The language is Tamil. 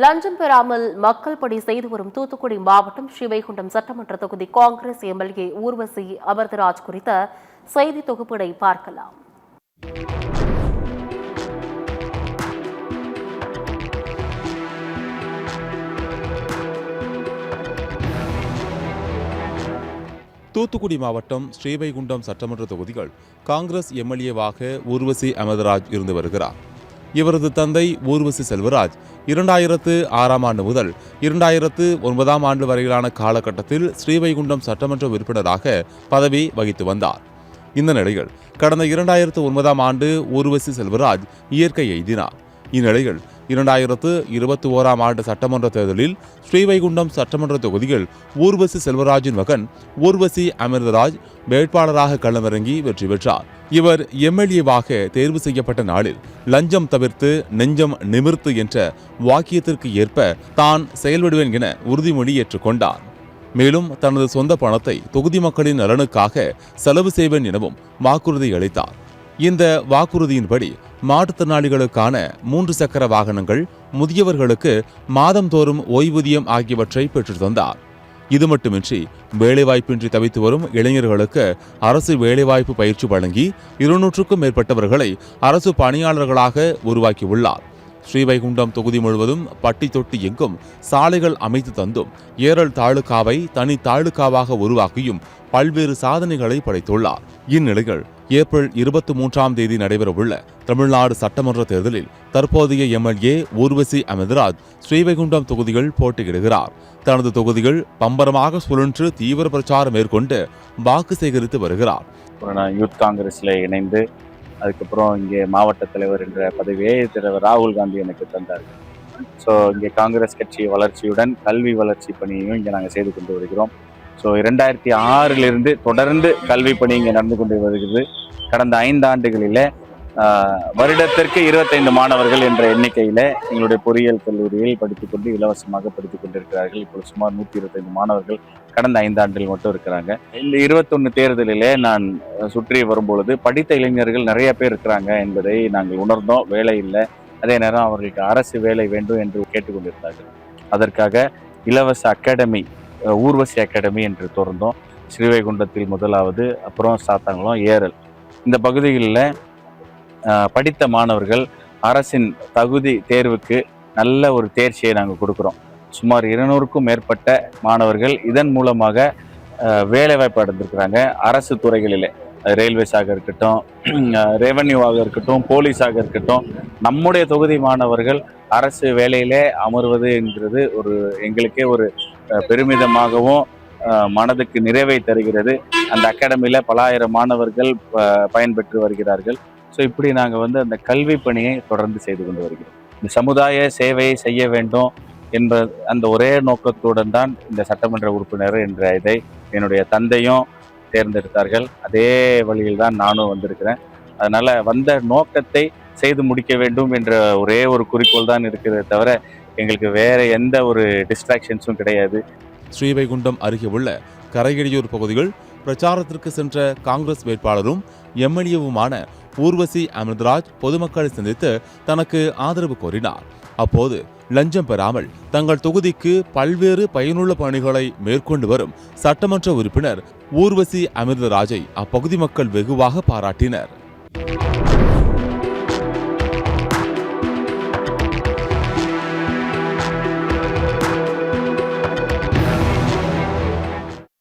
லஞ்சம் பெறாமல் மக்கள் பணி செய்து வரும் தூத்துக்குடி மாவட்டம் ஸ்ரீவைகுண்டம் சட்டமன்ற தொகுதி காங்கிரஸ் எம்எல்ஏ ஊர்வசி அமிர்தராஜ் குறித்த செய்தி தொகுப்பினை பார்க்கலாம். தூத்துக்குடி மாவட்டம் ஸ்ரீவைகுண்டம் சட்டமன்ற தொகுதிகள் காங்கிரஸ் எம்எல்ஏவாக ஊர்வசி அமிர்தராஜ் இருந்து வருகிறார். இவரது தந்தை ஊர்வசி செல்வராஜ் 2006ஆம் ஆண்டு முதல் 2009ஆம் ஆண்டு வரையிலான காலகட்டத்தில் ஸ்ரீவைகுண்டம் சட்டமன்ற உறுப்பினராக பதவி வகித்து வந்தார். இந்த நிலையில் கடந்த 2009ஆம் ஆண்டு ஊர்வசி செல்வராஜ் இயற்கை எய்தினார். இந்நிலையில் 2021ஆம் ஆண்டு சட்டமன்ற தேர்தலில் ஸ்ரீவைகுண்டம் சட்டமன்ற தொகுதியில் ஊர்வசி செல்வராஜின் மகன் ஊர்வசி அமிர்தராஜ் வேட்பாளராக களமிறங்கி வெற்றி பெற்றார். இவர் எம்எல்ஏவாக தேர்வு செய்யப்பட்ட நாளில் லஞ்சம் தவிர்த்து நெஞ்சம் நிமிர்த்து என்ற வாக்கியத்திற்கு ஏற்ப தான் செயல்படுவேன் என உறுதிமொழி ஏற்றுக்கொண்டார். மேலும் தனது சொந்த பணத்தை தொகுதி மக்களின் நலனுக்காக செலவு செய்வேன் எனவும் வாக்குறுதி அளித்தார். இந்த வாக்குறுதியின்படி மாற்றுத்திறனாளிகளுக்கான 3 சக்கர வாகனங்கள், முதியவர்களுக்கு மாதந்தோறும் ஓய்வூதியம் ஆகியவற்றை பெற்றுத் தந்தார். இது மட்டுமின்றி வேலைவாய்ப்பின்றி தவித்து வரும் இளைஞர்களுக்கு அரசு வேலைவாய்ப்பு பயிற்சி வழங்கி 200க்கும் மேற்பட்டவர்களை அரசு பணியாளர்களாக உருவாக்கியுள்ளார். ஸ்ரீவைகுண்டம் தொகுதி முழுவதும் பட்டி தொட்டி எங்கும் சாலைகள் அமைத்து தந்தும் ஏரல் தாலுகாவை தனி தாலுகாவாக உருவாக்கியும் பல்வேறு சாதனைகளை படைத்துள்ளார். இந்நிலையில் ஏப்ரல் 23ஆம் தேதி நடைபெறவுள்ள தமிழ்நாடு சட்டமன்ற தேர்தலில் தற்போதைய எம்எல்ஏ ஊர்வசி அமிர்தராஜ் ஸ்ரீவைகுண்டம் தொகுதிகள் போட்டியிடுகிறார். தனது தொகுதிகள் பம்பரமாக சுழன்று தீவிர பிரச்சாரம் மேற்கொண்டு வாக்கு சேகரித்து வருகிறார். யூத் காங்கிரஸ்ல இணைந்து அதுக்கப்புறம் இங்கே மாவட்ட தலைவர் என்ற பதவியை திரு ராகுல் காந்தி எனக்கு தந்தார். ஸோ இங்கே காங்கிரஸ் கட்சி வளர்ச்சியுடன் கல்வி வளர்ச்சி பணியையும் இங்கே நாங்கள் செய்து கொண்டு வருகிறோம். ஸோ 2006லிருந்து தொடர்ந்து கல்வி பணி இங்கே நடந்து கொண்டு வருகிறது. கடந்த 5 ஆண்டுகளில் வருடத்திற்கு 25 மாணவர்கள் என்ற எண்ணிக்கையில் எங்களுடைய பொறியியல் கல்லூரியில் படித்துக்கொண்டு இலவசமாக படித்துக் கொண்டிருக்கிறார்கள். இப்போது சுமார் 125 மாணவர்கள் கடந்த 5 ஆண்டுகள் மட்டும் இருக்கிறாங்க. இந்த 21 தேர்தலிலே நான் சுற்றி வரும்பொழுது படித்த இளைஞர்கள் நிறைய பேர் இருக்கிறாங்க என்பதை நாங்கள் உணர்ந்தோம். வேலை இல்லை, அதே நேரம் அவர்களுக்கு அரசு வேலை வேண்டும் என்று கேட்டுக்கொண்டிருந்தார்கள். அதற்காக இலவச அகாடமி, ஊர்வசி அகாடமி என்று திறந்தோம். ஸ்ரீவைகுண்டத்தில் முதலாவது, அப்புறம் சாத்தாங்குளம், ஏரல் இந்த பகுதிகளில் படித்த மாணவர்கள் அரசின் தகுதி தேர்வுக்கு நல்ல ஒரு தேர்ச்சியை நாங்கள் கொடுக்குறோம். சுமார் 200க்கும் மேற்பட்ட மாணவர்கள் இதன் மூலமாக வேலைவாய்ப்பு அடைந்திருக்கிறாங்க. அரசு துறைகளிலே ரயில்வேஸாக இருக்கட்டும், ரெவன்யூவாக இருக்கட்டும், போலீஸாக இருக்கட்டும், நம்முடைய தொகுதி மாணவர்கள் அரசு வேலையிலே அமர்வது என்கிறது ஒரு எங்களுக்கே ஒரு பெருமிதமாகவும் மனதுக்கு நிறைவை தருகிறது. அந்த அகாடமியில் பல ஆயிரம் மாணவர்கள் பயன்பெற்று வருகிறார்கள். ஸோ இப்படி நாங்கள் அந்த கல்வி பணியை தொடர்ந்து செய்து கொண்டு வருகிறோம். இந்த சமுதாய சேவையை செய்ய வேண்டும் என்ற அந்த ஒரே நோக்கத்துடன் தான் இந்த சட்டமன்ற உறுப்பினர் என்ற இதை என்னுடைய தந்தையும் தேர்ந்தெடுத்தார்கள். அதே வழியில் தான் நானும் வந்திருக்கிறேன். அதனால் வந்த நோக்கத்தை செய்து முடிக்க வேண்டும் என்ற ஒரே ஒரு குறிக்கோள் தான் இருக்கிறதே தவிர எங்களுக்கு வேற எந்த ஒரு டிஸ்ட்ராக்ஷன்ஸும் கிடையாது. ஸ்ரீவைகுண்டம் அருகே உள்ள கரையடியூர் பகுதிகள் பிரச்சாரத்திற்கு சென்ற காங்கிரஸ் வேட்பாளரும் எம்எல்ஏவுமான ஊர்வசி அமிர்தராஜ் பொதுமக்களை சந்தித்து தனக்கு ஆதரவு கோரினார். அப்போது லஞ்சம் பெறாமல் தங்கள் தொகுதிக்கு பல்வேறு பயனுள்ள பணிகளை மேற்கொண்டு வரும் சட்டமன்ற உறுப்பினர் ஊர்வசி அமிர்தராஜை அப்பகுதி மக்கள் வெகுவாக பாராட்டினர்.